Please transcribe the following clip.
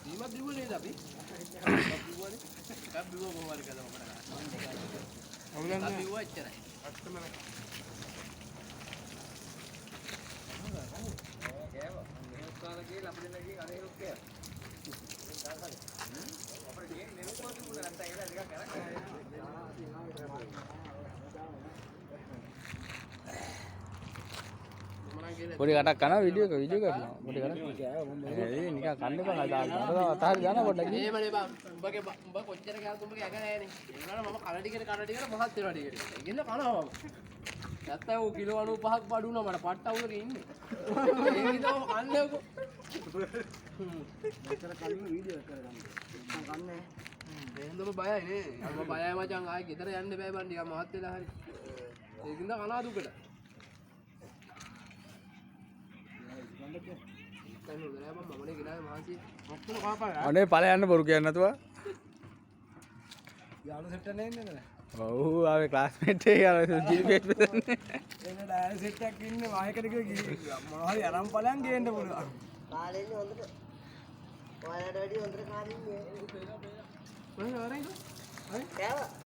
Lima ribu nih tapi. Kan ribu mau balik kalau mana? Tapi wajar. පොඩි කටක් කරනවා video කරනවා පොඩි කටක් ඒ නිකන් කන්න බං අත අතහරි දාන පොඩ්ඩක් එහෙමනේ බං උඹ කොච්චර කෑවත් උඹගේ ඇඟ නෑනේ ඒ වුණාට මම කන ටිකට මහත් වෙනවා ටිකට ඉන්න කනවා මම නැත්තම් ඔය කිලෝ 95ක් බඩු වුණා මට පට්ට අවුලක ඉන්නේ ඒ විතරම කන්නේකෝ මෙතන කලින් වීඩියෝ එක කරගන්න මම කන්නේ එහෙනම් බයයි නේ මම බයයි මචං ආයේ ගෙදර යන්න බෑ බං ටිකක් මහත් වෙලා හරි ඒකින්ද කනවා දුකට අනේ ඵල යන්න බොරු කියන්නේ නැතුව යාළු සෙට් එක නෙන්නේ ඔව් ආවේ ක්ලාස්මේට් එක යාළුවා ජීපීඑස් බෙදන්නේ එන්න ඩයල් සෙට් එකක් ඉන්නේ මායකට මොනවා හරි අරන් ඵලයන් ගේන්න පුළුවන් කාලේ ඉන්නේ හොඳට ඔයාලට වැඩි හොඳට කාලේ ඉන්නේ ඔය ආරයි කෑවා